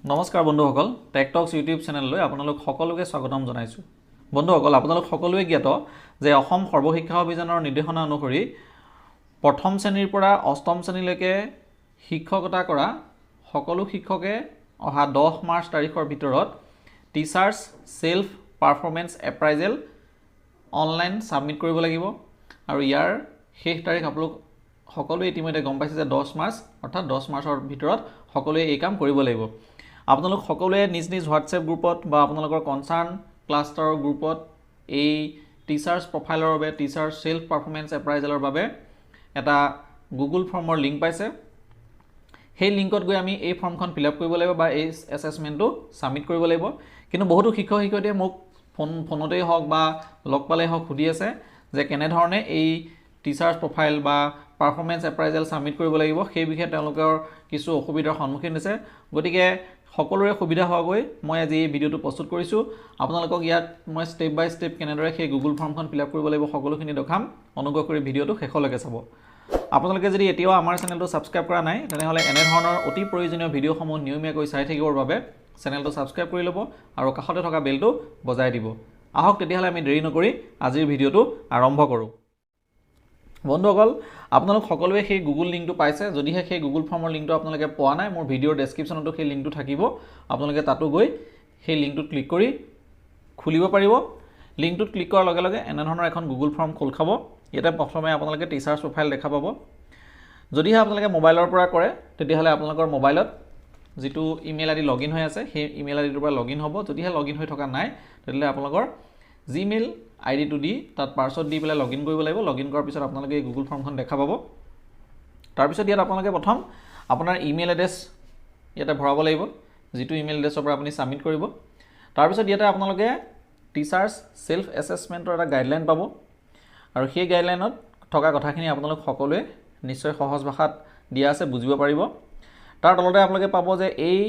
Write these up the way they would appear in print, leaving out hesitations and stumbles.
নমস্কাৰ বন্ধুসকল টেকটক্স ইউটিউব চেনেললৈ আপোনালোক সকলোকে স্বাগতম জনাইছো। বন্ধুসকল আপোনালোক সকলোৱে জ্ঞাত যে অসম সৰ্বশিক্ষা অভিযানৰ নিৰ্দেশনা অনুসৰি প্ৰথম শ্ৰেণীৰ পৰা অষ্টম শ্ৰেণীলৈকে শিক্ষকতা কৰা সকলো শিক্ষকে অহা 10 মাৰ্চ তাৰিখৰ ভিতৰত teachers self performance appraisal online submit কৰিব লাগিব আৰু ইয়াৰ শেষ তাৰিখ আপোনালোক সকলোৱে ইতিমধ্যে গম পাইছে যে 10 মাৰ্চ অৰ্থাৎ 10 মাৰ্চৰ ভিতৰত সকলোৱে এই কাম কৰিব লাগিব। আপোনালোক সকলোৱে নিজ নিজ হোৱাটছএপ গ্ৰুপত বা আপোনালোকৰ কনচাৰ্ন ক্লাষ্টাৰৰ গ্ৰুপত এই টিচাৰ্ছ প্ৰফাইলৰ বাবে টিচাৰ সেলফ পাৰফৰ্মেন্স এপ্ৰাইজেলৰ বাবে এটা গুগল ফৰ্মৰ লিংক পাইছে। সেই লিংকত গৈ আমি এই ফৰ্মখন ফিল আপ কৰিব লাগিব বা এই এছেছমেণ্টটো সাবমিট কৰিব লাগিব। কিন্তু বহুতো শিক্ষক শিক্ষয়িত্ৰীয়ে মোক ফোনতেই হওক বা লগ পালেই হওক সুধি আছে যে কেনেধৰণে এই টিচাৰ্ছ প্ৰফাইল বা পাৰফৰ্মেন্স এপ্ৰাইজেল সাবমিট কৰিব লাগিব, সেই বিষয়ে তেওঁলোকৰ কিছু অসুবিধাৰ সন্মুখীন হৈছে। গতিকে সকলোৰে সুবিধা হোৱাকৈ মই আজি এই ভিডিঅ'টো প্ৰস্তুত কৰিছোঁ। আপোনালোকক ইয়াত মই ষ্টেপ বাই ষ্টেপ কেনেদৰে সেই গুগল ফৰ্মখন ফিল আপ কৰিব লাগিব সকলোখিনি দেখাম। অনুগ্ৰহ কৰি ভিডিঅ'টো শেষলৈকে চাব। আপোনালোকে যদি এতিয়াও আমাৰ চেনেলটো ছাবস্ক্ৰাইব কৰা নাই তেনেহ'লে এনেধৰণৰ অতি প্ৰয়োজনীয় ভিডিঅ'সমূহ নিয়মীয়াকৈ চাই থাকিবৰ বাবে চেনেলটো ছাবস্ক্ৰাইব কৰি ল'ব আৰু কাষতে থকা বেলটো বজাই দিব। আহক তেতিয়াহ'লে আমি দেৰি নকৰি আজিৰ ভিডিঅ'টো আৰম্ভ কৰোঁ। বন্ধুসকল আপোনালোক সকলোৱে সেই গুগল লিংকটো পাইছে। যদিহে সেই গুগল ফৰ্মৰ লিংকটো আপোনালোকে পোৱা নাই, মোৰ ভিডিঅ'ৰ ডেছক্ৰিপশ্যনতো সেই লিংকটো থাকিব। আপোনালোকে তাতো গৈ সেই লিংকটোত ক্লিক কৰি খুলিব পাৰিব। লিংকটোত ক্লিক কৰাৰ লগে লগে এনেধৰণৰ এখন গুগল ফৰ্ম খোল খাব। ইয়াতে প্ৰথমে আপোনালোকে টিচাৰ্ছ প্ৰফাইল দেখা পাব। যদিহে আপোনালোকে মোবাইলৰ পৰা কৰে তেতিয়াহ'লে আপোনালোকৰ মোবাইলত যিটো ইমেইল আইডি লগইন হৈ আছে সেই ইমেইল আইডিটোৰ পৰা লগইন হ'ব। যদিহে লগইন হৈ থকা নাই তেতিয়াহ'লে আপোনালোকৰ জিমেইল আইডিটো দি তাত পাছৱৰ্ড দি পেলাই লগইন কৰিব লাগিব। লগইন কৰাৰ পিছত আপোনালোকে এই গুগল ফৰ্মখন দেখা পাব। তাৰপিছত ইয়াত আপোনালোকে প্ৰথম আপোনাৰ ইমেইল এড্ৰেছ ইয়াতে ভৰাব লাগিব, যিটো ইমেইল এড্ৰেছৰ পৰা আপুনি সাবমিট কৰিব। তাৰপিছত ইয়াতে আপোনালোকে টিচাৰ্ছ সেলফ এছেছমেণ্টৰ এটা গাইডলাইন পাব আৰু সেই গাইডলাইনত থকা কথাখিনি আপোনালোক সকলোৱে নিশ্চয় সহজ ভাষাত দিয়া আছে, বুজিব পাৰিব। তাৰ তলতে আপোনালোকে পাব যে এই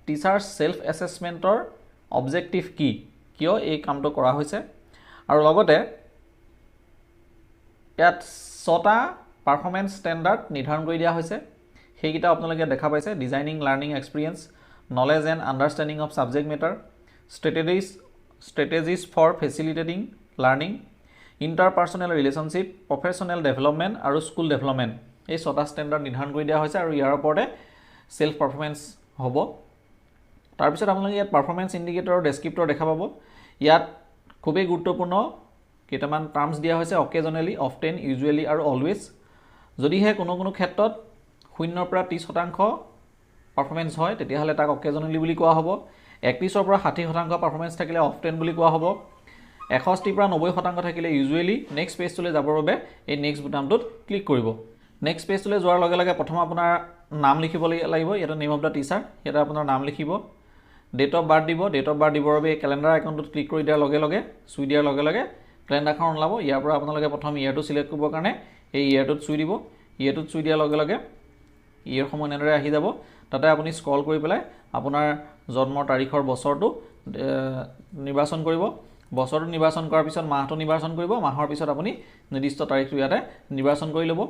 টিচাৰ্ছ সেলফ এছেছমেণ্টৰ অবজেক্টিভ কি, কিয় এই কামটো কৰা হৈছে আৰু লগতে ইয়াত 6টা পাৰফৰ্মেন্স ষ্টেণ্ডাৰ্ড নিৰ্ধাৰণ কৰি দিয়া হৈছে। সেইকেইটা আপোনালোকে দেখা পাইছে: designing learning experience, knowledge and understanding of subject matter, strategies for facilitating learning, interpersonal relationship, professional development আৰু স্কুল ডেভেলপমেণ্ট। এই 6টা ষ্টেণ্ডাৰ্ড নিৰ্ধাৰণ কৰি দিয়া হৈছে আৰু ইয়াৰ ওপৰতে সেলফ পাৰফৰ্মেন্স হ'ব। তাৰপিছত আপোনালোকে ইয়াত পাৰফৰ্মেন্স ইণ্ডিকেটৰৰ ডেছক্ৰিপ্টৰ দেখা পাব। ইয়াত খুবেই গুৰুত্বপূৰ্ণ কেইটামান টাৰ্মছ দিয়া হৈছে: অকেজনেলি, অফটেন, ইউজুৱেলি আৰু অলৱেজ। যদিহে কোনো ক্ষেত্ৰত 0 পৰা 30% পাৰফৰ্মেন্স হয় তেতিয়াহ'লে তাক অকেজনেলি বুলি কোৱা হ'ব। 31 পৰা 60% পাৰফৰ্মেন্স থাকিলে অফটেন বুলি কোৱা হ'ব। 61 পৰা 90% থাকিলে ইউজুৱেলি। নেক্সট পেজটোলৈ যাবৰ বাবে এই নেক্সট বুটামটোত ক্লিক কৰিব। নেক্সট পেজটোলৈ যোৱাৰ লগে লগে প্ৰথম আপোনাৰ নাম লিখিব লাগিব। ইয়াতে নেম অফ দ্য টিচাৰ, ইয়াতে আপোনাৰ নাম লিখিব। ডেট অফ বাৰ্থ দিব। ডেট অফ বাৰ্থ দিবৰ বাবে এই কেলেণ্ডাৰ আইকনটোত ক্লিক কৰি দিয়াৰ লগে লগে চুই দিয়াৰ লগে লগে কেলেণ্ডাৰখন ওলাব। ইয়াৰ পৰা আপোনালোকে প্ৰথম ইয়েৰটো চিলেক্ট কৰিবৰ কাৰণে এই ইয়েৰটোত চুই দিব। ইয়েৰটোত চুই দিয়াৰ লগে লগে ইয়েৰসমূহ এনেদৰে আহি যাব। তাতে আপুনি স্ক্ৰল কৰি পেলাই আপোনাৰ জন্মৰ তাৰিখৰ বছৰটো নিৰ্বাচন কৰিব। বছৰটো নিৰ্বাচন কৰাৰ পিছত মাহটো নিৰ্বাচন কৰিব। মাহৰ পিছত আপুনি নিৰ্দিষ্ট তাৰিখটো ইয়াতে নিৰ্বাচন কৰি ল'ব।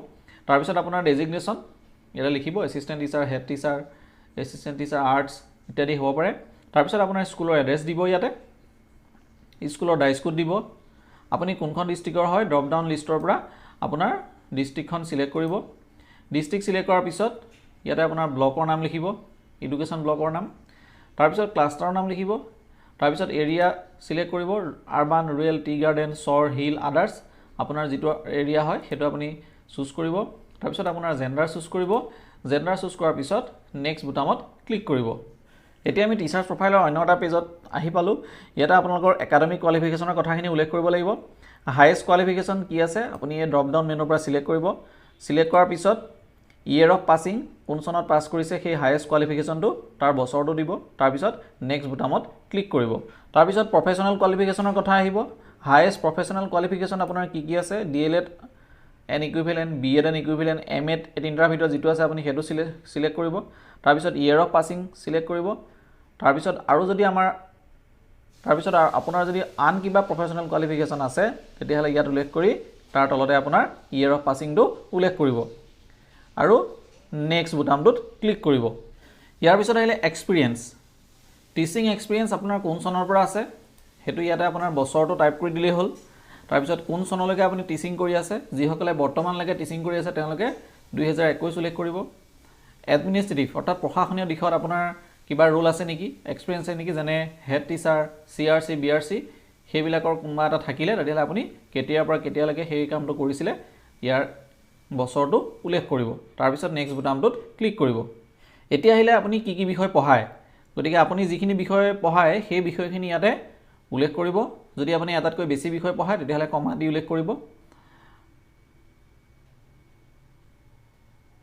তাৰপিছত আপোনাৰ ডেজিগনেশ্যন ইয়াতে লিখিব: assistant teacher, head teacher, assistant teacher arts ইত্যাদি হ'ব পাৰে। তাৰপিছত আপোনাৰ স্কুলৰ এড্ৰেছ দিব। ইয়াতে স্কুলৰ ডাইস্কুট দিব। আপুনি কোনখন ডিষ্ট্ৰিক্টৰ হয় ড্ৰপ ডাউন লিষ্টৰ পৰা আপোনাৰ ডিষ্ট্ৰিক্টখন চিলেক্ট কৰিব। ডিষ্ট্ৰিক্ট চিলেক্ট কৰাৰ পিছত ইয়াতে আপোনাৰ ব্লকৰ নাম লিখিব, এডুকেশ্যন ব্লকৰ নাম। তাৰপিছত ক্লাষ্টাৰৰ নাম লিখিব। তাৰপিছত এৰিয়া চিলেক্ট কৰিব: আৰবান, ৰুৰেল, টি গাৰ্ডেন, চৰ, হিল, আদাৰ্ছ। আপোনাৰ যিটো এৰিয়া হয় সেইটো আপুনি চুজ কৰিব। তাৰপিছত আপোনাৰ জেণ্ডাৰ চুজ কৰিব। জেণ্ডাৰ চুজ কৰাৰ পিছত নেক্সট বুটামত ক্লিক কৰিব। এতিয়া আমি টিচাৰ্ছ প্ৰফাইলৰ অন্য এটা পেজত আহি পালোঁ। ইয়াতে আপোনালোকৰ একাডেমিক কোৱালিফিকেশ্যনৰ কথাখিনি উল্লেখ কৰিব লাগিব। হায়েষ্ট কোৱালিফিকেশ্যন কি আছে আপুনি এই ড্ৰপ ডাউন মেনুৰ পৰা চিলেক্ট কৰিব। চিলেক্ট কৰাৰ পিছত ইয়েৰ অফ পাছিং, কোন চনত পাছ কৰিছে সেই হায়েষ্ট কোৱালিফিকেশ্যনটো তাৰ বছৰটো দিব। তাৰপিছত নেক্সট বুটামত ক্লিক কৰিব। তাৰপিছত প্ৰফেশ্যনেল কোৱালিফিকেশ্যনৰ কথা আহিব। হায়েষ্ট প্ৰফেশ্যনেল কোৱালিফিকেশ্যন আপোনাৰ কি আছে: DLED N equivalent, BEd N equivalent, MEd এই তিনিটাৰ ভিতৰত যিটো আছে আপুনি সেইটো চিলেক্ট কৰিব। তাৰপিছত ইয়েৰ অফ পাছিং চিলেক্ট কৰিব। তাৰপিছত আপোনাৰ যদি আন কিবা প্ৰফেশ্যনেল কোৱালিফিকেশ্যন আছে তেতিয়াহ'লে ইয়াত উল্লেখ কৰি তাৰ তলতে আপোনাৰ ইয়েৰ অফ পাছিংটো উল্লেখ কৰিব আৰু নেক্সট বুটামটোত ক্লিক কৰিব। ইয়াৰ পিছত আহিলে এক্সপিৰিয়েঞ্চ। টিচিং এক্সপিৰিয়েঞ্চ আপোনাৰ কোন চনৰ পৰা আছে সেইটো ইয়াতে আপোনাৰ বছৰটো টাইপ কৰি দিলেই হ'ল তাৰপিছত কোন চনলৈকে আপুনি টিচিং কৰি আছে যিসকলে বৰ্তমানলৈকে টিচিং কৰি আছে তেওঁলোকে 2021 উল্লেখ কৰিব এডমিনিষ্ট্ৰেটিভ অৰ্থাৎ প্ৰশাসনীয় দিশত আপোনাৰ কিবা ৰোল আছে নেকি এক্সপিৰিয়েঞ্চ আছে নেকি যেনে হেড টিচাৰ CRC BRC সেইবিলাকৰ কোনোবা এটা থাকিলে তেতিয়াহ'লে আপুনি কেতিয়াৰ পৰা কেতিয়ালৈকে সেই কামটো কৰিছিলে ইয়াৰ বছৰটো উল্লেখ কৰিব তাৰপিছত নেক্সট বুটামটোত ক্লিক কৰিব এতিয়া আহিলে আপুনি কি বিষয় পঢ়ায় গতিকে আপুনি যিখিনি বিষয় পঢ়ায় সেই বিষয়খিনি ইয়াতে উল্লেখ কৰিব যদি আপুনি এটাতকৈ বেছি বিষয় পঢ়ায় তেতিয়াহ'লে কমা দি উল্লেখ কৰিব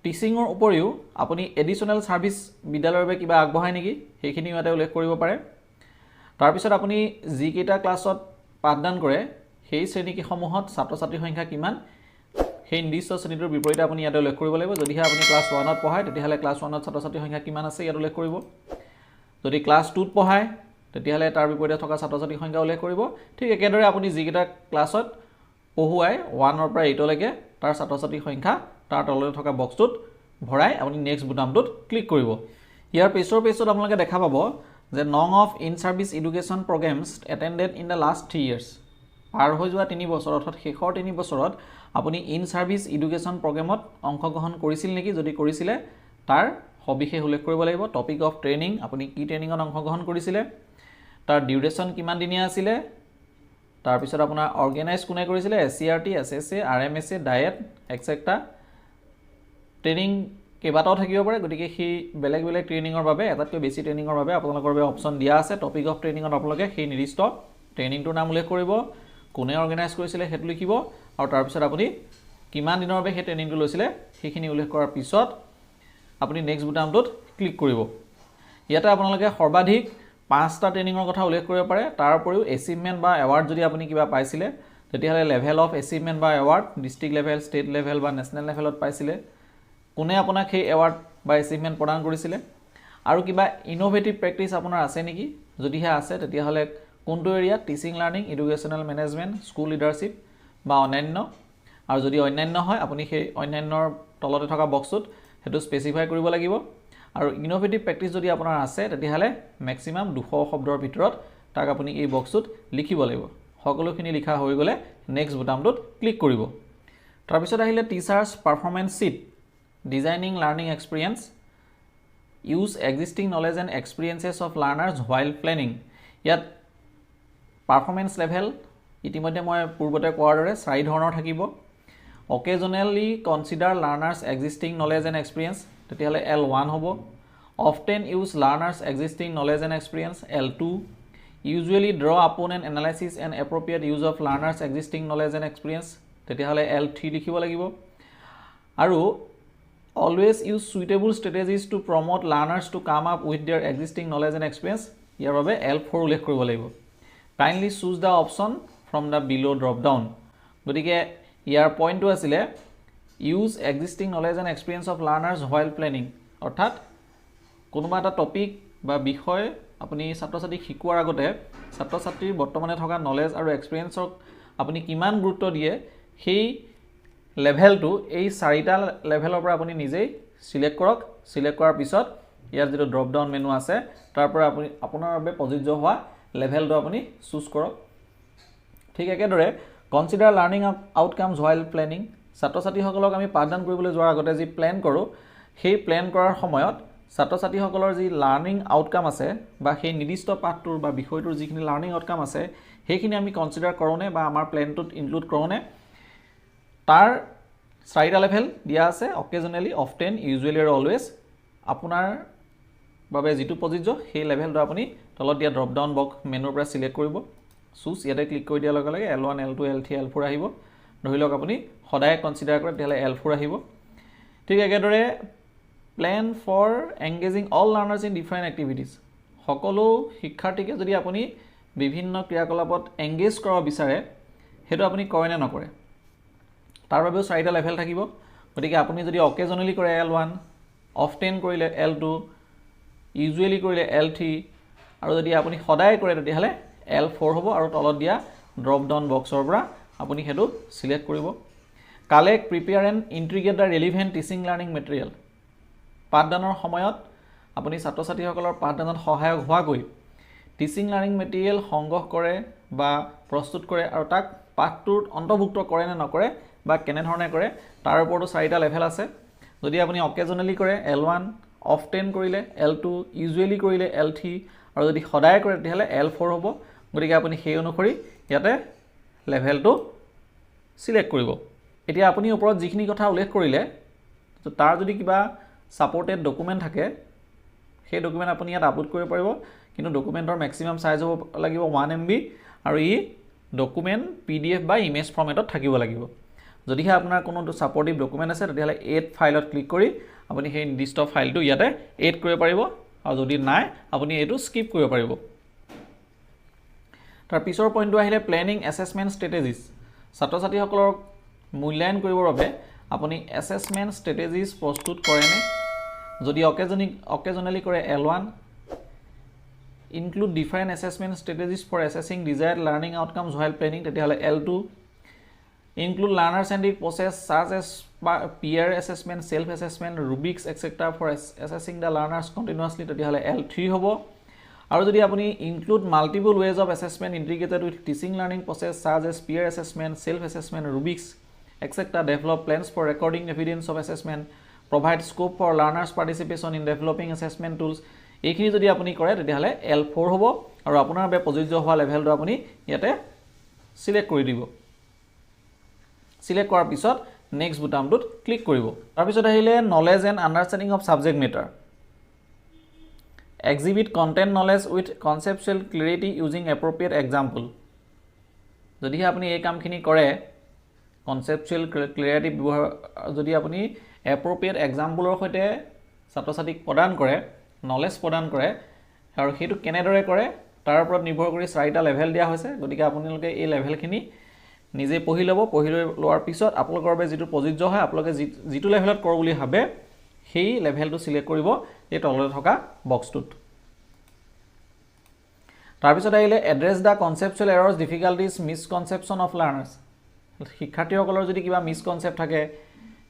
টিচিঙৰ উপৰিও আপুনি এডিশ্যনেল সাৰ্ভিস বিদ্যালয়ৰ বাবে কিবা আগবঢ়ায় নেকি সেইখিনি ইয়াতে উল্লেখ কৰিব পাৰে তাৰপিছত আপুনি যি কেইটা ক্লাছত পাঠদান কৰে সেই শ্ৰেণীসমূহত ছাত্ৰ ছাত্ৰীৰ সংখ্যা কিমান সেই নিৰ্দিষ্ট শ্ৰেণীটোৰ বিপৰীতে আপুনি ইয়াতে উল্লেখ কৰিব লাগিব যদিহে আপুনি ক্লাছ 1ত পঢ়ায় তেতিয়াহ'লে ক্লাছ 1ত ছাত্ৰ ছাত্ৰীৰ সংখ্যা কিমান আছে ইয়াত উল্লেখ কৰিব যদি ক্লাছ 2ত পঢ়ায় তেতিয়াহ'লে তাৰ বিপৰীতে থকা ছাত্ৰ ছাত্ৰীৰ সংখ্যা উল্লেখ কৰিব ঠিক একেদৰে আপুনি যিকেইটা ক্লাছত পঢ়ুৱাই 1ৰ পৰা 8লৈকে তাৰ ছাত্ৰ ছাত্ৰীৰ সংখ্যা তাৰ তললৈ থকা বক্সটোত ভৰাই আপুনি নেক্সট বুটামটোত ক্লিক কৰিব ইয়াৰ পিছৰ পেজত আপোনালোকে দেখা পাব যে নং of in service education programmes attended in the last 3 years পাৰ হৈ যোৱা 3 বছৰ অৰ্থাৎ শেষৰ 3 বছৰত আপুনি ইন সাৰ্ভিস এডুকেশ্যন প্ৰগ্ৰামত অংশগ্ৰহণ কৰিছিল নেকি যদি কৰিছিলে তাৰ সবিশেষ উল্লেখ কৰিব লাগিব টপিক অফ ট্ৰেইনিং আপুনি কি ট্ৰেইনিঙত অংশগ্ৰহণ কৰিছিলে তাৰ ডিউৰেশ্যন কিমান দিনীয়া আছিলে তাৰপিছত আপোনাৰ অৰ্গেনাইজ কোনে কৰিছিলে SCRT SSA RMSA DIET etcetera training কেইবাটাও থাকিব পাৰে গতিকে সেই বেলেগ বেলেগ ট্ৰেইনিঙৰ বাবে এটাতকৈ বেছি ট্ৰেইনিঙৰ বাবে আপোনালোকৰ বাবে অপচন দিয়া আছে টপিক অফ ট্ৰেইনিঙত আপোনালোকে সেই নিৰ্দিষ্ট ট্ৰেইনিংটোৰ নাম উল্লেখ কৰিব কোনে অৰ্গেনাইজ কৰিছিলে সেইটো লিখিব আৰু তাৰপিছত আপুনি কিমান দিনৰ বাবে সেই ট্ৰেইনিংটো লৈছিলে সেইখিনি উল্লেখ কৰাৰ পিছত আপুনি নেক্সট বুটামটোত ক্লিক কৰিব ইয়াতে আপোনালোকে সৰ্বাধিক 5টা ট্ৰেইনিঙৰ কথা উল্লেখ কৰিব পাৰে তাৰ উপৰিও এচিভমেন্ট বা এৱাৰ্ড যদি আপুনি কিবা পাইছিলে তেতিয়াহ'লে লেভেল অফ এচিভমেন্ট বা award district level state level বা নেশ্যনেল লেভেলত পাইছিলে কোনে আপোনাক সেই এৱাৰ্ড বা এচিভমেন্ট প্ৰদান কৰিছিলে আৰু কিবা ইনোভেটিভ প্ৰেক্টিছ আপোনাৰ আছে নেকি যদিহে আছে তেতিয়াহ'লে কোনটো area teaching learning educational management school leadership বা অন্যান্য আৰু যদি অন্যান্য হয় আপুনি সেই অন্যান্যৰ তলতে থকা বক্সটোত হেতু স্পেসিফাই কৰিব লাগিব আৰু ইনোভেটিভ প্ৰেক্টিছ যদি আপোনাৰ আছে তেতিয়াহ'লে ম্যাক্সিমাম 200 শব্দৰ ভিতৰত তাক আপুনি এই বক্সটোত লিখিব লাগিব সকলোখিনি লিখা হৈ গলে নেক্সট বুটামটোত ক্লিক কৰিব তাৰপিছত আহিলে teachers performance sheet designing learning experience use existing knowledge and experiences of learners while planning ইয়াত পাৰফৰমেন্স লেভেল ইতিমধ্যে মই পূৰ্বতে কোৱাৰ দৰে 4 ধৰণৰ থাকিব occasionally consider learners existing knowledge and experience তেতিয়াহ'লে L1 হ'ব often use learners existing knowledge and experience L2 usually draw upon an analysis and appropriate use of learners existing knowledge and experience তেতিয়াহ'লে L3 লিখিব লাগিব আৰু always use suitable strategies to promote learners to come up with their existing knowledge and experience ইয়াৰ বাবে L4 উল্লেখ কৰিব লাগিব kindly choose the option from the below drop down গতিকে ইয়াৰ পইণ্টটো আছিল use existing knowledge and experience of learners while planning অৰ্থাৎ কোনোবা এটা টপিক বা বিষয় আপুনি ছাত্ৰ ছাত্ৰীক শিকোৱাৰ আগতে ছাত্ৰ ছাত্ৰীৰ বৰ্তমানে থকা নলেজ আৰু এক্সপিৰিয়েন্সক আপুনি কিমান গুৰুত্ব দিয়ে সেই লেভেলটো এই 4টা লেভেলৰ পৰা আপুনি নিজেই সিলেক্ট কৰক সিলেক্ট কৰাৰ পিছত ইয়াৰ যেটো ড্ৰপ ডাউন মেনু আছে তাৰ পৰা আপুনি আপোনাৰ বাবে প্ৰযোজ্য হোৱা লেভেলটো আপুনি চুজ কৰক ঠিক একেদৰে কনসিডাৰ লাৰ্নিং আউটকামছ while প্লেনিং ছাত্ৰ ছাত্ৰীসকলক আমি পাঠদান কৰিবলৈ যোৱাৰ আগতে যি প্ল্যান কৰোঁ সেই প্ল্যান কৰাৰ সময়ত ছাত্ৰ ছাত্ৰীসকলৰ যি লাৰ্নিং আউটকাম আছে বা সেই নিৰ্দিষ্ট পাঠটোৰ বা বিষয়টোৰ যিখিনি লাৰ্নিং আউটকাম আছে সেইখিনি আমি কনসিডাৰ কৰোনে বা আমাৰ প্ল্যানটোত ইনক্লুড কৰোনে তাৰ 4টা লেভেল দিয়া আছে occasionally often usually আৰু always আপোনাৰ বাবে যেটো প্ৰযোজ্য সেই লেভেলটো আপুনি তলত দিয়া ড্ৰপ ডাউন বক্স মেনুৰ পৰা সিলেক্ট কৰিব চুজ ইয়াতে ক্লিক কৰি দিয়াৰ লগে লগে L1 L2 L3 L4 আহিব ধৰি লওক আপুনি সদায় কনসিডাৰ কৰে তেতিয়ালে L4 আহিব ঠিক একেদৰে plan for engaging all learners in different activities সকলো শিক্ষাৰ্থীকে যদি আপুনি বিভিন্ন ক্ৰিয়াকলাপত এংগেজ কৰাব বিচাৰে হেতু আপুনি কৰে নে নকৰে তাৰ বাবেও 4টা লেভেল থাকিব গতিকে আপুনি যদি অকেজনেলি কৰে L1 often কৰিলে L2 usually কৰিলে L3 আৰু যদি আপুনি সদায় কৰে তেতিয়াহলে L4 হ'ব আৰু তলত দিয়া ড্ৰপ ডাউন বক্সৰ পৰা আপুনি হেতু সিলেক্ট কৰিব collect prepare and integrate the relevant teaching learning material পাঠদানৰ সময়ত আপুনি ছাত্ৰ ছাত্ৰীসকলৰ পাঠদানত সহায়ক হোৱাকৈ টিচিং লাৰ্ণিং মেটেৰিয়েল সংগ্ৰহ কৰে বা প্ৰস্তুত কৰে আৰু তাক পাঠটোত অন্তৰ্ভুক্ত কৰে নে নকৰে বা কেনেধৰণে কৰে তাৰ ওপৰতো 4টা লেভেল আছে। যদি আপুনি অকেজনেলি কৰে L1, অফটেন কৰিলে L2, ইউজুৱেলি কৰিলে L3 আৰু যদি সদায় কৰে তেতিয়াহ'লে L4 হ'ব। গতিকে আপুনি সেই অনুসৰি ইয়াতে লেভেলটো সিলেক্ট কৰিব। এতিয়া আপুনি ওপৰত যিখিনি কথা উল্লেখ কৰিলে তো তাৰ যদি কিবা সাপোৰ্টেড ডকুমেণ্ট থাকে সেই ডকুমেণ্ট আপুনি ইয়াত আপলোড কৰিব পাৰিব, কিন্তু ডকুমেণ্টৰ মেক্সিমাম সাইজ হ'ব লাগিব 1 MB আৰু ই ডকুমেণ্ট PDF বা ইমেজ ফৰ্মেটত থাকিব লাগিব। যদিহে আপোনাৰ কোনো সাপোৰ্টিভ ডকুমেণ্ট আছে তেতিয়াহ'লে এড ফাইলত ক্লিক কৰি আপুনি সেই নিৰ্দিষ্ট ফাইলটো ইয়াতে এড কৰিব পাৰিব, আৰু যদি নাই আপুনি এইটো স্কিপ কৰিব পাৰিব। তাৰ পিছৰ পইণ্টটো আহিলে প্লেনিং এছেছমেণ্ট ষ্ট্ৰেটেজিজ। ছাত্ৰ ছাত্ৰীসকলক মূল্যায়ন কৰিবৰ বাবে আপুনি এছেছমেণ্ট ষ্ট্ৰেটেজিজ প্ৰস্তুত কৰেনে? যদি অকেজনেলি কৰে L1, include different assessment strategies for assessing desired learning outcomes while planning তেতিয়াহ'লে L2, include learner centric process চাৰ্জ as peer assessment, self assessment, rubrics etcetera for assessing the learners continuously তেতিয়াহ'লে L3 হ'ব। আৰু যদি আপুনি include multiple ways of assessment integrated with teaching learning process চাৰ্জ as peer assessment, self assessment, rubrics etcetera, develop plans for recording evidence of assessment, provide scope for learners participation in developing assessment tools, এইখিনি যদি আপুনি কৰে তেতিয়াহ'লে L4 হ'ব আৰু আপোনাৰ বাবে প্ৰযোজ্য হোৱা লেভেলটো আপুনি ইয়াতে সিলেক্ট কৰি দিব। সিলেক্ট কৰাৰ পিছত নেক্সট বুটামটোত ক্লিক কৰিব। তাৰপিছত আহিলে knowledge and understanding of subject matter. Exhibit content knowledge with conceptual clarity using appropriate example. যদিহে আপুনি এই কামখিনি কৰে, কনচেপচুৱেল ক্লেৰিটি ব্যৱহাৰ যদি আপুনি এপ্ৰপ্ৰিয়েট এক্সাম্পলৰ সৈতে ছাত্ৰ ছাত্ৰীক প্ৰদান কৰে, নলেজ প্ৰদান কৰে, আৰু সেইটো কেনেদৰে কৰে তাৰ ওপৰত নিৰ্ভৰ কৰি 4টা লেভেল দিয়া হৈছে। গতিকে আপোনালোকে এই লেভেলখিনি নিজে পঢ়ি ল'ব। পঢ়ি লোৱাৰ পিছত আপোনালোকৰ বাবে যিটো প্ৰযোজ্য হয় আপোনালোকে যিটো লেভেলত কৰোঁ বুলি ভাবে সেই লেভেলটো সিলেক্ট কৰিব এই তলতে থকা বক্সটোত। তাৰপিছত আহিলে address the conceptual errors, difficulties, misconception of learners. শিক্ষাৰ্থীসকলৰ যদি কিবা মিছকনচেপ্ট থাকে,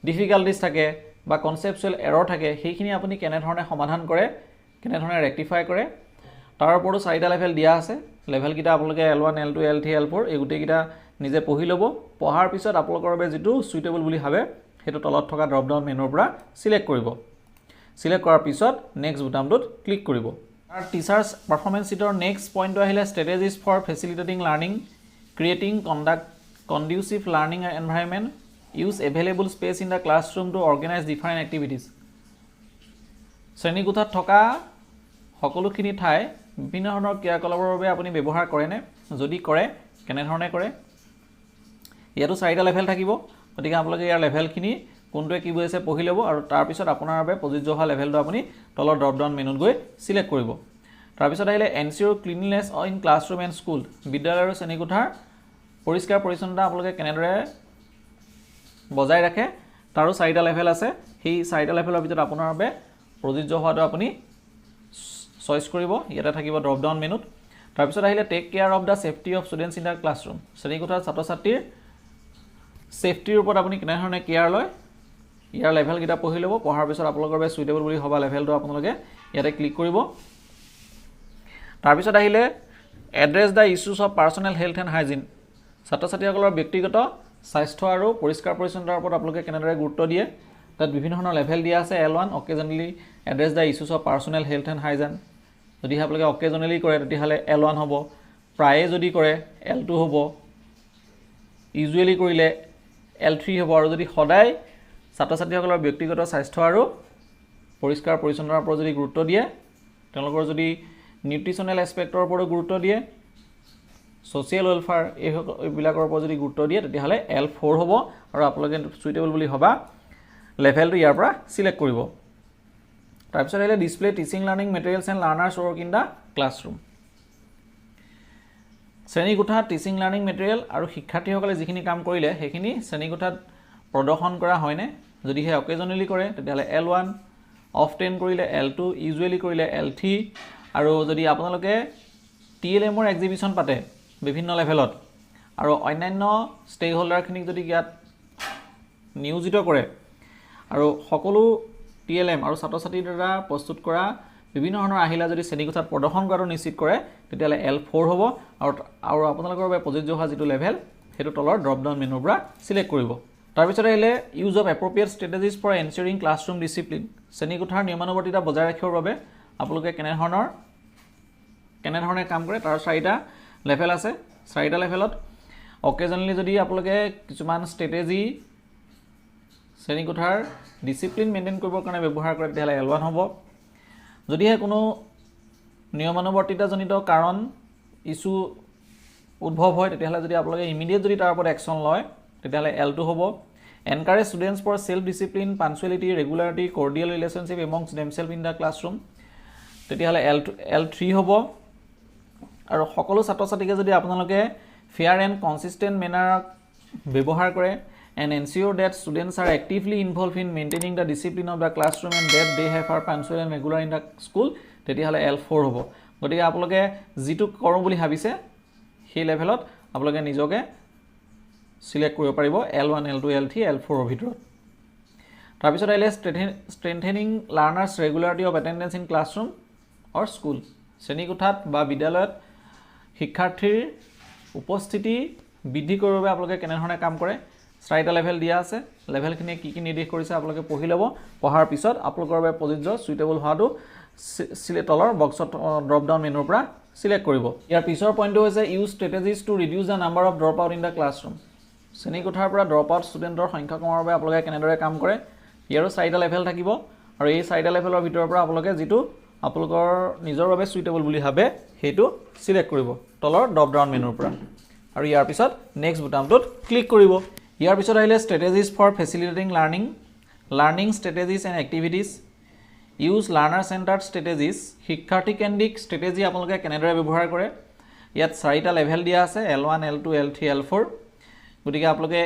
ডিফিকাল্টিজ থাকে বা কনচেপচুৱেল এৰৰ থাকে, সেইখিনি আপুনি কেনেধৰণে সমাধান কৰে, কেনেধৰণে ৰেক্টিফাই কৰে তাৰ ওপৰতো 4টা লেভেল দিয়া আছে। লেভেলকেইটা আপোনালোকে L1, L2, L3, L4 এই গোটেইকেইটা নিজে পঢ়ি ল'ব। পঢ়াৰ পিছত আপোনালোকৰ বাবে যিটো সুইটেবল বুলি ভাবে সেইটো তলত থকা ড্ৰপ ডাউন মেনুৰ পৰা সিলেক্ট কৰিব। সিলেক্ট কৰাৰ পিছত নেক্সট বুটামটোত ক্লিক কৰিব। আৰু টিচাৰ্ছ পাৰফৰ্মেঞ্চ শ্বীটৰ নেক্সট পইণ্টটো আহিলে strategies for facilitating learning, creating conducive learning environment, use available space in the classroom to organise different activities. শ্ৰেণীকোঠাত থকা সকলোখিনি ঠাই বিভিন্ন ধৰণৰ ক্ৰিয়াকলাপৰ বাবে আপুনি ব্যৱহাৰ কৰেনে? যদি কৰে কেনেধৰণে কৰে? ইয়াতো 4টা লেভেল থাকিব। গতিকে আপোনালোকে ইয়াৰ লেভেলখিনি কোনটোৱে কি বুজাইছে পঢ়ি ল'ব আৰু তাৰপিছত আপোনাৰ বাবে প্ৰযোজ্য হোৱা লেভেলটো আপুনি তলৰ ড্ৰপ ডাউন মেনুত গৈ সিলেক্ট কৰিব। তাৰপিছত আহিলে ensure cleanliness in classroom and school. বিদ্যালয় আৰু শ্ৰেণীকোঠাৰ পৰিষ্কাৰ পৰিচ্ছন্নতা আপোনালোকে কেনেদৰে বজাই ৰাখে তাৰো 4টা লেভেল আছে। সেই 4টা লেভেলৰ ভিতৰত আপোনাৰ বাবে প্ৰযোজ্য হোৱাটো আপুনি চইচ কৰিব। ইয়াতে থাকিব ড্ৰপ ডাউন মেনুত। তাৰপিছত আহিলে take care of the safety of students in the classroom. শ্ৰেণীকোঠাৰ ছাত্ৰ ছাত্ৰীৰ ছেফটিৰ ওপৰত আপুনি কেনেধৰণে কেয়াৰ লয় ইয়াৰ লেভেলকেইটা পঢ়ি ল'ব। পঢ়াৰ পিছত আপোনালোকৰ বাবে সুইটেবল বুলি ভবা লেভেলটো আপোনালোকে ইয়াতে ক্লিক কৰিব। তাৰপিছত আহিলে address the issues of personal health and hygiene. ছাত্ৰ ছাত্ৰীসকলৰ ব্যক্তিগত স্বাস্থ্য আৰু পৰিষ্কাৰ পৰিচ্ছন্নতাৰ ওপৰত আপোনালোকে কেনেদৰে গুৰুত্ব দিয়ে তাত বিভিন্ন ধৰণৰ লেভেল দিয়া আছে। L1 occasionally address the issues of personal health and hygiene. যদিহে আপোনালোকে অকেজনেলি কৰে তেতিয়াহ'লে L1 হ'ব, প্ৰায়ে যদি কৰে L2 হ'ব, ইউজুৱেলি কৰিলে L3 হ'ব, আৰু যদি সদায় ছাত্ৰ ছাত্ৰীসকলৰ ব্যক্তিগত স্বাস্থ্য আৰু পৰিষ্কাৰ পৰিচ্ছন্নতাৰ ওপৰত যদি গুৰুত্ব দিয়ে, তেওঁলোকৰ যদি নিউট্ৰিশ্যনেল এছপেক্টৰ ওপৰতো গুৰুত্ব দিয়ে, ছ'চিয়েল ৱেলফেয়াৰ এইবিলাকৰ ওপৰত যদি গুৰুত্ব দিয়ে তেতিয়াহ'লে L4 হ'ব আৰু আপোনালোকে সুইটেবল বুলি ভবা লেভেলটো ইয়াৰ পৰা সিলেক্ট কৰিব। তাৰপিছত আহিলে display teaching learning materials and learners work in the classroom. শ্ৰেণীকোঠাত টিচিং লাৰ্ণিং মেটেৰিয়েল আৰু শিক্ষাৰ্থীসকলে যিখিনি কাম কৰিলে সেইখিনি শ্ৰেণীকোঠাত প্ৰদৰ্শন কৰা হয়নে? যদিহে অকেজনেলি কৰে তেতিয়াহ'লে L1, অফটেন কৰিলে L2, ইউজুৱেলি কৰিলে L3, আৰু যদি আপোনালোকে TLMৰ এক্সিবিশ্যন পাতে বিভিন্ন লেভেলত আৰু অন্যান্য ষ্টেক হোল্ডাৰখিনিক যদি ইয়াত নিয়োজিত কৰে আৰু সকলো TLM আৰু ছাত্ৰ ছাত্ৰীৰ দ্বাৰা প্ৰস্তুত কৰা বিভিন্ন ধৰণৰ আহিলা যদি শ্ৰেণীকোঠাত প্ৰদৰ্শন কৰাটো নিশ্চিত কৰে তেতিয়াহ'লে L4 হ'ব আৰু আপোনালোকৰ বাবে প্ৰযোজ্য হোৱা যিটো লেভেল সেইটো তলৰ ড্ৰপ ডাউন মেনুৰ পৰা সিলেক্ট কৰিব তাৰপিছত আহিলে use of appropriate strategies for ensuring classroom discipline শ্ৰেণীকোঠাৰ নিয়মানুৱৰ্তিতা বজাই ৰাখিবৰ বাবে আপোনালোকে কেনেধৰণে কাম কৰে তাৰ চাৰিটা লেভেল আছে চাৰিটা লেভেলত অকেজনলি যদি আপোনালোকে কিছুমান ষ্ট্ৰেটেজি শ্ৰেণীকোঠাৰ ডিসিপ্লিন মেইনটেইন কৰিবৰ কাৰণে ব্যৱহাৰ কৰে তেতিয়াহ'লে L1 হ'ব যদিহে কোনো নিয়মানুৱৰ্তিতাজনিত কাৰণ ইস্যু উদ্ভৱ হয় তেতিয়াহ'লে যদি আপোনালোকে ইমিডিয়েট যদি তাৰ ওপৰত একশ্যন লয় তেতিয়াহ'লে L2 হ'ব encourage students for self discipline punctuality regularity cordial relationship amongst themselves in the classroom তেতিয়াহ'লে L3 হ'ব আৰু সকলো ছাত্ৰ ছাত্ৰীকে যদি আপোনালোকে ফেয়াৰ এণ্ড কনসিস্টেন্ট মেনাৰ ব্যৱহাৰ কৰে and ensure that students are actively involved in maintaining the discipline of the classroom and that they have are punctual and regular in the school তেতিয়াহ'লে L4 হ'ব গতিকে আপোনালোকে যিটো কৰোঁ বুলি ভাবিছে সেই লেভেলত আপোনালোকে নিজকে সিলেক্ট কৰিব পাৰিব L1 L2 L3 L4 ৰ ভিতৰত তাৰপিছত আহিলে strengthening learners regularity of attendance in classroom or school শ্ৰেণীকোঠাত বা বিদ্যালয়ত শিক্ষাৰ্থীৰ উপস্থিতি বৃদ্ধি কৰিবৰ বাবে আপোনালোকে কেনেধৰণে কাম কৰে চাৰিটা লেভেল দিয়া আছে লেভেলখিনি কি নিৰ্দেশ কৰিছে আপোনালোকে পঢ়ি ল'ব পঢ়াৰ পিছত আপোনালোকৰ বাবে প্ৰযোজ্য সুইটেবল হোৱাটো তলৰ বক্সত ড্ৰপ ডাউন মেনুৰ পৰা সিলেক্ট কৰিব ইয়াৰ পিছৰ পইণ্টটো হৈছে use strategies to reduce the number of drop out in the classroom শ্ৰেণীকোঠাৰ পৰা ড্ৰপ আউট ষ্টুডেণ্টৰ সংখ্যা কমাৰ বাবে আপোনালোকে কেনেদৰে কাম কৰে ইয়াৰো চাৰিটা লেভেল থাকিব আৰু এই চাৰিটা লেভেলৰ ভিতৰৰ পৰা আপোনালোকে যিটো আপোনালোকৰ নিজৰ বাবে সুইটেবল বুলি ভাবে সেইটো সিলেক্ট কৰিব তলৰ ড্ৰপ ডাউন মেনুৰ পৰা আৰু ইয়াৰ পিছত নেক্সট বুটামটোত ক্লিক কৰিব ইয়াৰ পিছত আহিলে strategies for facilitating learning strategies and activities use learner centred strategies শিক্ষাৰ্থী কেন্দ্ৰিক ষ্ট্ৰেটেজি আপোনালোকে কেনেদৰে ব্যৱহাৰ কৰে ইয়াত চাৰিটা লেভেল দিয়া আছে L1 L2 L3 L4 গতিকে আপোনালোকে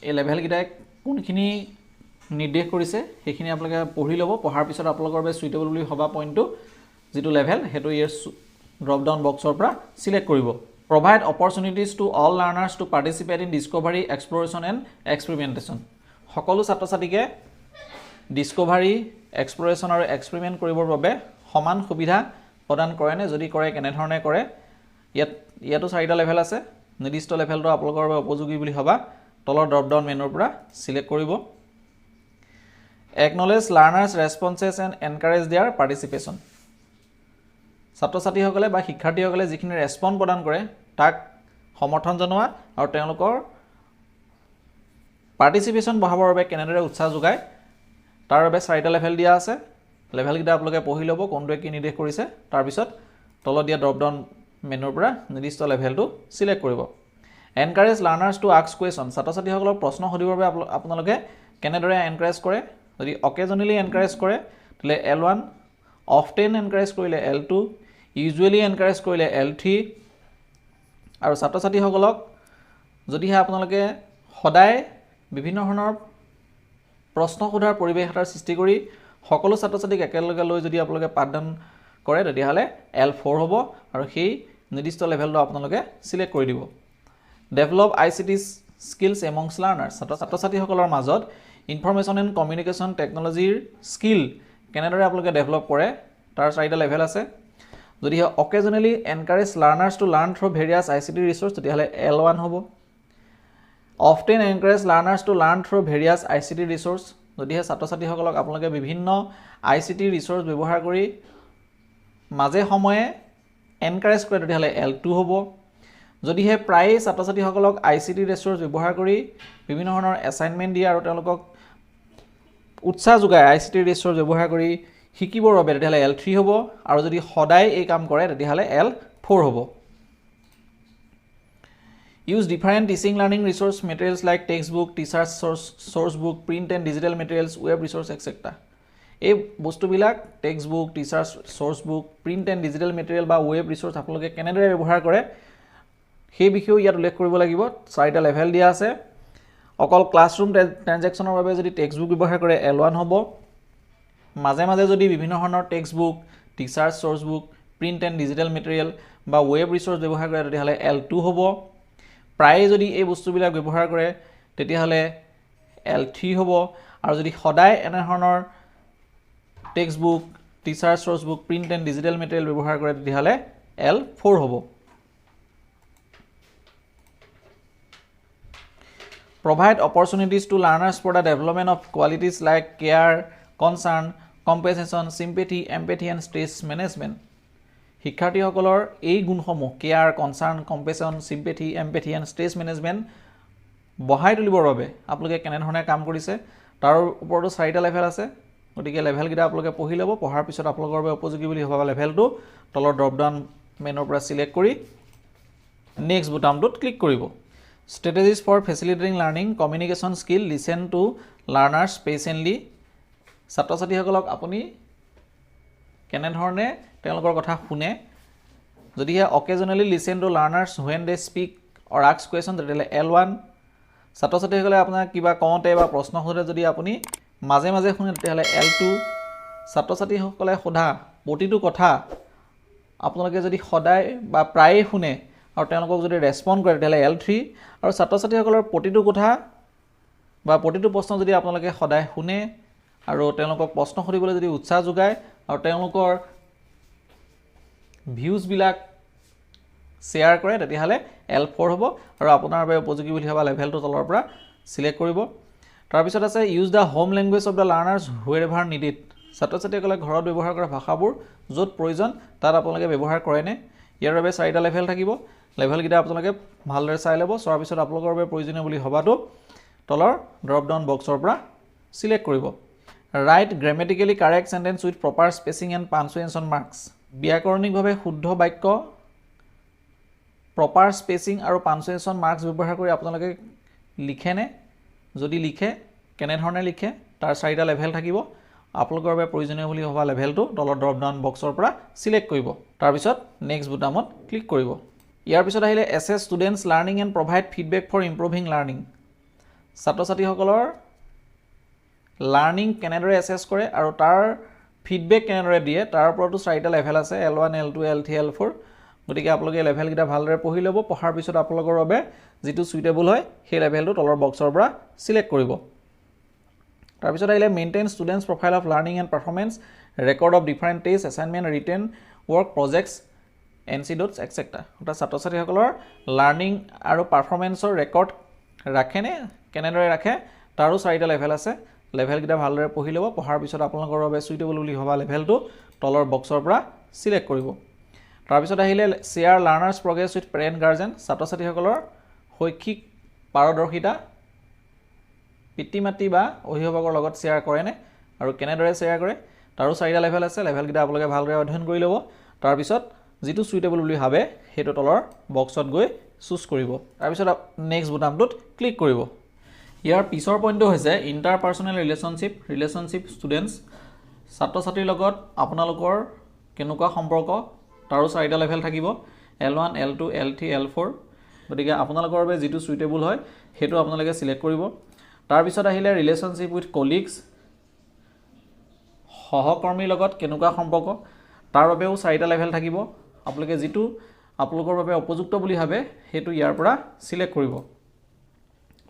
এই লেভেলকেইটাই কোনখিনি নিৰ্দেশ কৰিছে সেইখিনি আপোনালোকে পঢ়ি ল'ব পঢ়াৰ পিছত আপোনালোকৰ বাবে সুইটেবল বুলি ভবা পইণ্টটো যিটো লেভেল সেইটো ইয়াৰ ড্ৰপ ডাউন বক্সৰ পৰা সিলেক্ট কৰিব provide opportunities to all learners to participate in discovery exploration and experimentation সকলো ছাত্ৰ ছাত্ৰীকে ডিসকভাৰী এক্সপ্লৰেশ্যন আৰু এক্সপেৰিমেণ্ট কৰিবৰ বাবে সমান সুবিধা প্ৰদান কৰে নে যদি কৰে কেনেধৰণে কৰে ইয়াতো চাৰিটা লেভেল আছে নিৰ্দিষ্ট লেভেলটো আপোনালোকৰ বাবে উপযোগী বুলি ভাবা তলৰ ড্ৰপ ডাউন মেনুৰ পৰা সিলেক্ট কৰিব acknowledge learners responses and encourage their participation ছাত্ৰ ছাত্ৰীসকলে বা শিক্ষাৰ্থীসকলে যিখিনি ৰেসপন্স প্ৰদান কৰে তাক সমৰ্থন জনোৱা আৰু তেওঁলোকৰ পাৰ্টিসিপেশন বঢ়াবৰ বাবে কেনেদৰে উৎসাহ যোগায় তাৰ বাবে চাৰিটা লেভেল দিয়া আছে লেভেলকেইটা আপোনালোকে পঢ়ি ল'ব কোনটোৱে কি নিৰ্দেশ কৰিছে তাৰ পিছত তলত দিয়া ড্ৰপ ডাউন মেনুৰ পৰা নিৰ্দিষ্ট লেভেলটো সিলেক্ট কৰিব encourage learners to ask question ছাত্ৰ ছাত্ৰীসকলক প্ৰশ্ন সুধিবৰ বাবে আপোনালোকে কেনেদৰে এনকাৰেজ কৰে যদি অকেজনেলি এনকাৰেজ কৰে তেলে L1 often এনকাৰেজ কৰিলে L2 usually এনকাৰেজ কৰিলে L3 আৰু ছাত্ৰ ছাত্ৰীসকলক যদিহে আপোনালোকে সদায় বিভিন্ন ধৰণৰ প্ৰশ্ন সোধাৰ পৰিৱেশ এটাৰ সৃষ্টি কৰি সকলো ছাত্ৰ ছাত্ৰীক একেলগে লৈ যদি আপোনালোকে পাঠদান কৰে তেতিয়াহ'লে L4 হ'ব আৰু সেই নিৰ্দিষ্ট লেভেলটো আপোনালোকে সিলেক্ট কৰি দিব develop ICT skills amongst learners ছাত্ৰ ছাত্ৰীসকলৰ মাজত ইনফৰমেশ্যন এণ্ড কমিউনিকেশ্যন টেকন'লজিৰ স্কিল কেনেদৰে আপোনালোকে ডেভেলপ কৰে তাৰ চাৰিটা লেভেল আছে যদিহে occasionally encourage learners to learn through various ICT resources তেতিয়াহ'লে L1 হ'ব often encourage learners to learn through various ICT resource যদিহে ছাত্ৰ ছাত্ৰীসকলক আপোনালোকে বিভিন্ন ICT ৰিচোৰ্চ ব্যৱহাৰ কৰি মাজে সময়ে এনকাৰেজ কৰে তেতিয়াহ'লে L2 হ'ব যদিহে প্ৰায় ছাত্ৰ ছাত্ৰীসকলক ICT ৰিচোৰ্চ ব্যৱহাৰ কৰি বিভিন্ন ধৰণৰ এছাইনমেণ্ট দিয়ে আৰু তেওঁলোকক উৎসাহ যোগায় ICT ৰিচোৰ্চ ব্যৱহাৰ কৰি শিকিবৰ বাবে তেতিয়াহ'লে L3 হ'ব আৰু যদি সদায় এই কাম কৰে তেতিয়াহ'লে L4 হ'ব Use different teaching learning resource materials like textbook, teachers source book, print and digital materials, web resource etc. এই বস্তুবিলাক textbook, teachers source book, print and digital material বা web resource আপোনালোকে কেনেদৰে ব্যৱহাৰ কৰে সেই বিষয়ে ইয়াত উল্লেখ কৰিব লাগিব চাৰিটা লেভেল দিয়া আছে অকল ক্লাছৰুম ট্ৰানজেকচনৰ বাবে যদি textbook ব্যৱহাৰ কৰে L1 হ'ব মাজে মাজে যদি বিভিন্ন ধৰণৰ textbook, teachers source book, print and digital material বা web resource ব্যৱহাৰ কৰে তেতিয়াহ'লে L2 হ'ব প্ৰায় যদি এই বস্তুবিলাক ব্যৱহাৰ কৰে তেতিয়াহ'লে L3 হ'ব আৰু যদি সদায় এনে ধৰণৰ text book teacher source book print and digital material ব্যৱহাৰ কৰে তেতিয়াহ'লে L4 হ'ব provide opportunities to learners for the development of qualities like care concern compassion sympathy empathy and stress management শিক্ষাৰ্থীসকলৰ এই গুণসমূহ care concern compassion sympathy empathy and stress management বঢ়াই তুলিবৰ বাবে আপোনালোকে কেনেধৰণে কাম কৰিছে তাৰ ওপৰতো 4টা লেভেল আছে গতিকে লেভেলকেইটা আপোনালোকে পঢ়ি ল'ব পঢ়াৰ পিছত আপোনালোকৰ বাবে উপযোগী বুলি ভবা লেভেলটো তলৰ ড্ৰপ ডাউন মেনুৰ পৰা সিলেক্ট কৰি নেক্সট বুটামটোত ক্লিক কৰিব strategies for facilitating learning communication skill listen to learners patiently ছাত্ৰ ছাত্ৰীসকলক আপুনি কেনেধৰণে তেওঁলোকৰ কথা শুনে যদিহে occasionally listen to learners when they speak or ask questions তেতিয়াহ'লে L1 ছাত্ৰ ছাত্ৰীসকলে আপোনাক কিবা কওঁতে বা প্ৰশ্ন সোধে যদি আপুনি মাজে মাজে শুনে তেতিয়াহ'লে L2 ছাত্ৰ ছাত্ৰীসকলে সোধা প্ৰতিটো কথা আপোনালোকে যদি সদায় বা প্ৰায়ে শুনে আৰু তেওঁলোকক যদি ৰেসপন্ড কৰে তেতিয়াহ'লে L3 আৰু ছাত্ৰ ছাত্ৰীসকলৰ প্ৰতিটো কথা বা প্ৰতিটো প্ৰশ্ন যদি আপোনালোকে সদায় শুনে আৰু তেওঁলোকক প্ৰশ্ন সুধিবলৈ যদি উৎসাহ যোগায় আৰু তেওঁলোকৰ ভিউজ বিলাক শ্বেয়াৰ কৰে তেতিয়াহ'লে L4 হ'ব আৰু আপোনাৰ বাবে উপযোগী বুলি ভাবা লেভেলটো তলৰ পৰা সিলেক্ট কৰিব তাৰ পিছত আছে use the home language of the learners wherever needed ছাত্ৰ ছাত্ৰীসকলে ঘৰত ব্যৱহাৰ কৰা ভাষাবোৰ য'ত প্ৰয়োজন তাত আপোনালোকে ব্যৱহাৰ কৰেনে ইয়াৰ বাবে 4টা লেভেল থাকিব লেভেলকেইটা আপোনালোকে ভালদৰে চাই ল'ব চোৱাৰ পিছত আপোনালোকৰ বাবে প্ৰয়োজনীয় বুলি ভবাটো তলৰ ড্ৰপ ডাউন বক্সৰ পৰা সিলেক্ট কৰিব right grammatically correct sentence with proper spelling and punctuation marks ব্যাকৰণিকভাৱে শুদ্ধ বাক্য প্ৰপাৰ স্পেচিং আৰু পাঞ্চুৱেশ্যন মাৰ্কছ ব্যৱহাৰ কৰি আপোনালোকে লিখেনে যদি লিখে কেনেধৰণে লিখে তাৰ 4টা লেভেল থাকিব আপোনালোকৰ বাবে প্ৰয়োজনীয় বুলি ভবা লেভেলটো তলৰ ড্ৰপ ডাউন বক্সৰ পৰা সিলেক্ট কৰিব তাৰ পিছত নেক্সট বুটামত ক্লিক কৰিব ইয়াৰ পিছত আহিলে assess students learning and provide feedback for improving learning ছাত্ৰ ছাত্ৰীসকলৰ লাৰ্নিং কেনেদৰে এছেছ কৰে আৰু তাৰ ফিডবেক কেনেদৰে দিয়ে তাৰ ওপৰতো 4টা লেভেল আছে L1 L2 L3 L4 গতিকে আপোনালোকে লেভেলকেইটা ভালদৰে পঢ়ি ল'ব পঢ়াৰ পিছত আপোনালোকৰ বাবে যিটো সুইটেবল হয় সেই লেভেলটো তলৰ বক্সৰ পৰা সিলেক্ট কৰিব তাৰ পিছত আহিলে maintain students profile of learning and performance record of different test assignment written work projects anecdotes etcetera অৰ্থাৎ ছাত্ৰ ছাত্ৰীসকলৰ লাৰ্নিং আৰু পাৰফৰ্মেন্সৰ ৰেকৰ্ড ৰাখেনে কেনেদৰে ৰাখে তাৰো 4টা লেভেল আছে লেভেলকেইটা ভালদৰে পঢ়ি ল'ব পঢ়াৰ পিছত আপোনালোকৰ বাবে সুইটেবল বুলি ভবা লেভেলটো তলৰ বক্সৰ পৰা সিলেক্ট কৰিব তাৰ পিছত আহিলে share learners progress with parent guardian ছাত্ৰ ছাত্ৰীসকলৰ শৈক্ষিক পাৰদৰ্শিতা পিতৃ মাতৃ বা অভিভাৱকৰ লগত শ্বেয়াৰ কৰেনে আৰু কেনেদৰে শ্বেয়াৰ কৰে তাৰো 4টা লেভেল আছে লেভেলকেইটা আপোনালোকে ভালদৰে অধ্যয়ন কৰি ল'ব তাৰ পিছত যিটো সুইটেবল বুলি ভাবে সেইটো তলৰ বক্সত গৈ চুজ কৰিব তাৰ পিছত নেক্সট বুটামটোত ক্লিক কৰিব ইয়াৰ পিছৰ পইণ্টটো হৈছে ইণ্টাৰপাৰ্সনেল ৰিলেশনশ্বিপ ষ্টুডেণ্টছ ছাত্ৰ ছাত্ৰীৰ লগত আপোনালোকৰ কেনেকুৱা সম্পৰ্ক তাৰো 4টা লেভেল থাকিব L1 L2 L3 L4 গতিকে আপোনালোকৰ বাবে যিটো সুইটেবল হয় সেইটো আপোনালোকে সিলেক্ট কৰিব তাৰ পিছত আহিলে ৰিলেশনশ্বিপ উইথ কলিগছ সহকৰ্মীৰ লগত কেনেকুৱা সম্পৰ্ক তাৰ বাবেও 4টা লেভেল থাকিব আপোনালোকে যিটো আপোনালোকৰ বাবে উপযুক্ত বুলি ভাবে সেইটো ইয়াৰ পৰা সিলেক্ট কৰিব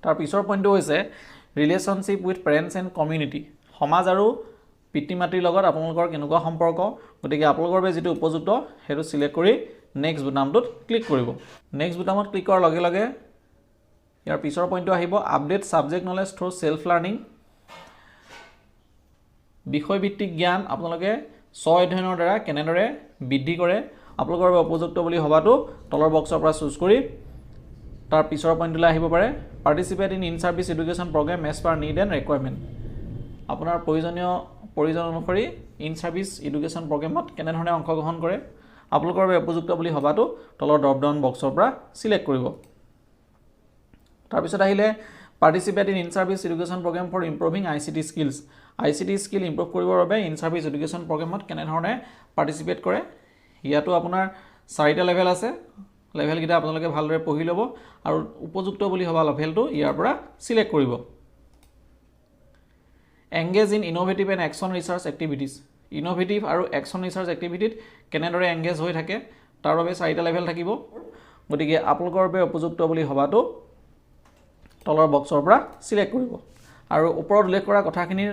তাৰ পিছৰ পইণ্টটো হৈছে relationship with parents and community সমাজ আৰু পিতৃ মাতৃৰ লগত আপোনালোকৰ কেনেকুৱা সম্পৰ্ক গতিকে আপোনালোকৰ বাবে যিটো উপযুক্ত সেইটো সিলেক্ট কৰি নেক্সট বুটামটোত ক্লিক কৰিব নেক্সট বুটামত ক্লিক কৰাৰ লগে লগে ইয়াৰ পিছৰ পইণ্টটো আহিব update subject knowledge through self learning বিষয়ভিত্তিক জ্ঞান আপোনালোকে স্ব অধ্যয়নৰ দ্বাৰা কেনেদৰে বৃদ্ধি কৰে আপোনালোকৰ বাবে উপযুক্ত বুলি ভবাটো তলৰ বক্সৰ পৰা চুজ কৰি তাৰ পিছৰ পইণ্টলৈ আহিব পাৰে participate in service education program as per need and requirement আপোনাৰ প্ৰয়োজন অনুসৰি ইন সাৰ্ভিস এডুকেশ্যন প্ৰগ্ৰামত কেনেধৰণে অংশগ্ৰহণ কৰে আপোনালোকৰ বাবে উপযুক্ত বুলি ভবাটো তলৰ ড্ৰপ ডাউন বক্সৰ পৰা সিলেক্ট কৰিব তাৰ পিছত আহিলে participate in service education program for improving ICT skill improve কৰিবৰ বাবে ইন সাৰ্ভিস এডুকেশ্যন প্ৰগ্ৰামত কেনেধৰণে পাৰ্টিচিপেট কৰে ইয়াতো আপোনাৰ 4টা লেভেল আছে লেভেলকেইটা আপোনালোকে ভালদৰে পঢ়ি ল'ব আৰু উপযুক্ত বুলি ভবা লেভেলটো ইয়াৰ পৰা সিলেক্ট কৰিব engage in innovative and action research activities innovative আৰু একশ্যন ৰিচাৰ্চ এক্টিভিটিত কেনেদৰে এংগেজ হৈ থাকে তাৰ বাবে 4টা লেভেল থাকিব গতিকে আপোনালোকৰ বাবে উপযুক্ত বুলি ভবাটো তলৰ বক্সৰ পৰা সিলেক্ট কৰিব আৰু ওপৰত উল্লেখ কৰা কথাখিনিৰ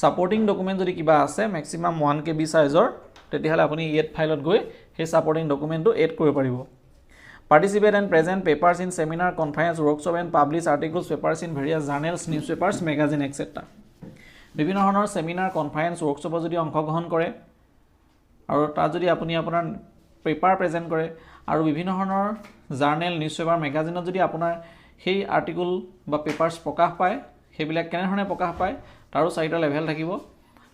সাপোৰ্টিং ডকুমেণ্ট যদি কিবা আছে ম্যাক্সিমাম 1 KB সাইজৰ তেতিয়াহলে আপুনি এড ফাইলত গৈ সেই সাপোৰ্টিং ডকুমেণ্টটো এড কৰিব পাৰিব Participate and present papers in seminar, conference, workshop and publish articles, papers in various journals, newspapers, magazine, etc. বিভিন্ন ধৰণৰ সেমিনাৰ, কনফাৰেন্স, workshop যদি অংশগ্ৰহণ কৰে আৰু তাত যদি আপুনি আপোনাৰ পেপাৰ প্ৰেজেন্ট কৰে আৰু বিভিন্ন ধৰণৰ জাৰ্নেল, নিউজপেপাৰ, মেগাজিনত যদি আপোনাৰ সেই আৰ্টিকল বা পেপাৰছ প্ৰকাশ পায় সেইবিলাক কেনে ধৰণে প্ৰকাশ পায় তাৰো 4টা লেভেল থাকিব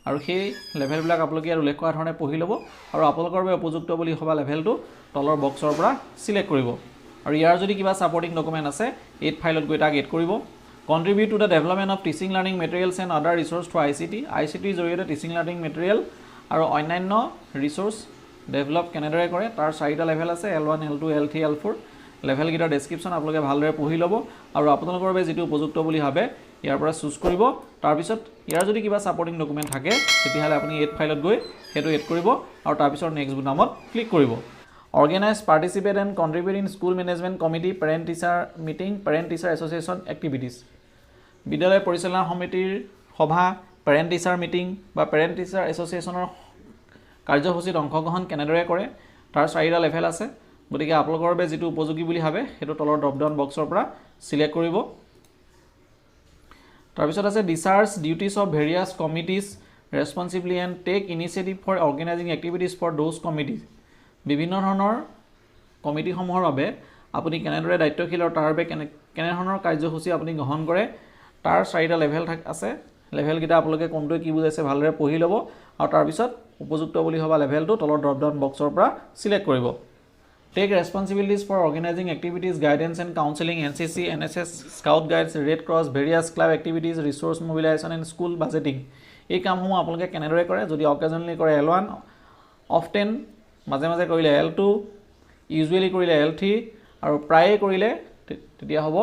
আৰু সেই লেভেলবিলাক আপোনালোকে আৰু উল্লেখ কৰা ধৰণে পঢ়ি ল'ব আৰু আপোনালোকৰ বাবে উপযুক্ত বুলি হবা লেভেলটো তলৰ বক্সৰ পৰা সিলেক্ট কৰিব আৰু ইয়াৰ যদি কিবা সাপোৰ্টিং ডকুমেণ্ট আছে এড ফাইলত গৈ তাক এড কৰিব contribute to the development of teaching learning materials and other resource through ICT জৰিয়তে টিচিং লাৰ্নিং মেটেৰিয়েল আৰু অন্যান্য ৰিসোৰ্স ডেভেলপ কেনেদৰে কৰে তাৰ 4টা লেভেল আছে L1 L2 L3 L4 level guitar description আপোনালোকে ভালদৰে পঢ়ি ল'ব আৰু আপোনালোকৰ বাবে যেটো উপযুক্ত বুলি ভাবে ইয়াৰ পৰা চুজ কৰিব তাৰ পিছত ইয়াৰ যদি কিবা সাপোৰ্টিং ডকুমেণ্ট থাকে তেতিয়াহলে আপুনি এড ফাইলত গৈ হেতু এড কৰিব আৰু তাৰ পিছত নেক্সট বুটামত ক্লিক কৰিব Organize, participate and contribute in school management committee, parent teacher meeting, parent teacher association activities. বিদ্যালয় পৰিচালনা সমিতিৰ সভা, parent teacher meeting বা parent teacher associationৰ কাৰ্যসূচীত অংশগ্ৰহণ কেনেদৰে কৰে তাৰ 4টা লেভেল আছে গতিকে আপোনালোকৰ বাবে যেটো উপযোগী বুলি ভাবে হেতু তলৰ ড্ৰপ ডাউন বক্সৰ পৰা সিলেক্ট কৰিব তাৰ পিছত আছে discharge duties of various committees responsibly and take initiative for organizing activities for those committees. বিভিন্ন ধৰণৰ কমিটি সমূহৰ বাবে আপুনি কেনেদৰে দায়িত্বশীল আৰু তাৰ বাবে কেনে ধৰণৰ কাৰ্যসূচী আপুনি গ্ৰহণ কৰে তাৰ 4টা লেভেল আছে লেভেল গিটা আপোনালোকে কোনটো কি বুজাইছে ভালদৰে পঢ়ি ল'ব আৰু তাৰ পিছত উপযুক্ত বুলি হবা লেভেলটো তলৰ ড্ৰপ ডাউন বক্সৰ পৰা সিলেক্ট কৰিব Take responsibilities for organizing activities, guidance and counseling, NCC, NSS, Scout Guides, Red Cross, various club activities, resource mobilization and school budgeting. এই কামসমূহ আপোনালোকে কেনেদৰে কৰে যদি অকেজনলি কৰে L1 often মাজে মাজে কৰিলে L2 usually কৰিলে L3 আৰু প্ৰায়ে কৰিলে তেতিয়া হ'ব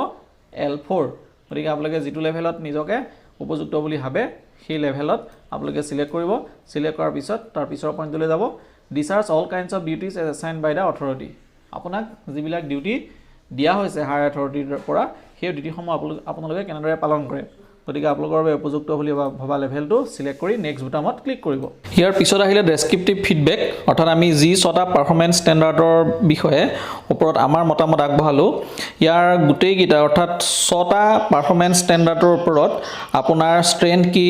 L4 গতিকে আপোনালোকে যেটো লেভেলত নিজকে উপযুক্ত বুলি ভাবে সেই লেভেলত আপোনালোকে সিলেক্ট কৰিব সিলেক্ট কৰাৰ পিছত তাৰ পিছৰ পইণ্টলৈ যাব Discharge all kinds of duties as assigned by the authority. আপোনাক যিবিলাক ডিউটি দিয়া হৈছে হায়াৰ অথৰিটিৰ পৰা সেই ডিউটিসমূহ আপোনালোকে কেনেদৰে পালন কৰে গতিকে আপোনালোকৰ বাবে উপযুক্ত বুলি ভাবা লেভেলটো সিলেক্ট কৰি নেক্সট বুটামত ক্লিক কৰিব ইয়াৰ পিছত আহিলে ডেসক্ৰিপটিভ ফিডবেক অৰ্থাৎ আমি যি 6টা পাৰফৰম্যান্স ষ্টেণ্ডাৰ্ডৰ বিষয়ে ওপৰত আমাৰ মতামত আগবঢ়ালো ইয়াৰ গোটেই গিটা অৰ্থাৎ 6টা পাৰফৰম্যান্স ষ্টেণ্ডাৰ্ডৰ ওপৰত আপোনাৰ ষ্ট্ৰেংথ কি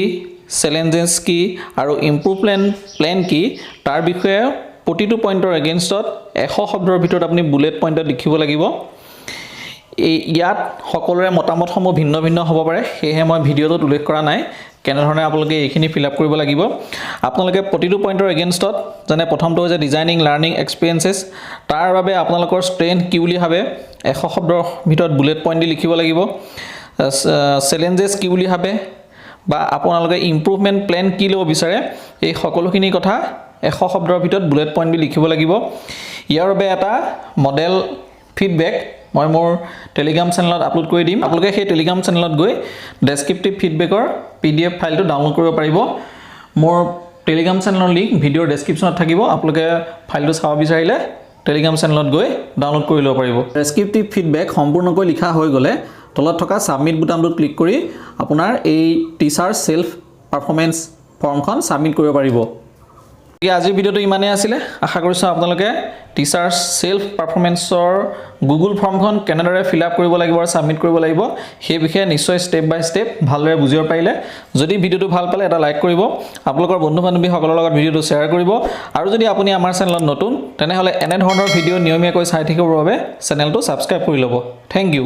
challenges কি আৰু ইমপ্ৰুভমেন্ট প্ল্যান কি তাৰ বিষয়ে প্ৰতিটো পইণ্টৰ এগেইনষ্টত 100 শব্দৰ ভিতৰত আপুনি বুলেট পইণ্টত লিখিব লাগিব ইয়াত সকলোৰে মতামতসমূহ ভিন্ন ভিন্ন হ'ব পাৰে সেয়ে মই ভিডিঅ'টোত উল্লেখ কৰা নাই কেনে ধৰণে আপোনালোকে এইখিনি ফিল আপ কৰিব লাগিব আপোনালোকে প্ৰতিটো পইণ্টৰ এগেইনষ্টত যেনে প্ৰথমটো হৈছে ডিজাইনিং লাৰ্নিং এক্সপেৰিয়েন্সেছ তাৰ বাবে আপোনালোকৰ ষ্ট্ৰেংথ কি বুলি ভাবে 100 শব্দৰ ভিতৰত বুলেট পইণ্ট দি লিখিব লাগিব challenges কি বুলি ভাবে বা আপোনালোকে ইমপ্ৰুভমেন্ট প্ল্যান কি ল'ব বিচাৰে এই সকলোখিনি কথা 100 শব্দৰ ভিতৰত বুলেট পইণ্ট দি লিখিব লাগিব ইয়াৰ বাবে এটা মডেল ফিডবেক মই মোৰ টেলিগ্ৰাম চেনেলত আপলোড কৰি দিম আপোনালোকে সেই টেলিগ্ৰাম চেনেলত গৈ ডেসক্ৰিপটিভ ফিডবেকৰ PDF ফাইলটো ডাউনলোড কৰিব পাৰিব মোৰ টেলিগ্ৰাম চেনেলৰ লিংক ভিডিঅ'ৰ ডেসক্ৰিপচনত থাকিব আপোনালোকে ফাইলটো চাব বিচাৰিলে টেলিগ্ৰাম চেনেলত গৈ ডাউনলোড কৰি ল'ব পাৰিব ডেসক্ৰিপটিভ ফিডবেক সম্পূৰ্ণকৈ লিখা হৈ গ'লে তলত থকা সাবমিট বুটামটোত ক্লিক কৰি আপোনাৰ এই টিচাৰ সেলফ পাৰফৰম্যান্স ফৰ্মখন সাবমিট কৰিব পাৰিব আজিৰ ভিডিঅ'টো ইমানেই আছিলে আশা কৰিছো আপোনালোকে টিচাৰ সেলফ পাৰফৰম্যান্সৰ গুগল ফৰ্মখন কেনেদৰে ফিল আপ কৰিব লাগিব আৰু সাবমিট কৰিব লাগিব সেই বিষয়ে নিশ্চয় স্টেপ বাই স্টেপ ভালদৰে বুজিব পাৰিলে যদি ভিডিঅ'টো ভাল পালে এটা লাইক কৰিব আপোনালোকৰ বন্ধু বান্ধৱী সকলৰ লগত ভিডিঅ'টো শ্বেয়াৰ কৰিব আৰু যদি আপুনি আমাৰ চেনেলত নতুন তেনেহলে এনে ধৰণৰ ভিডিঅ' নিয়মীয়াকৈ চাই থাকিবৰ বাবে চেনেলটো সাবস্ক্ৰাইব কৰি ল'ব থ্যাংক ইউ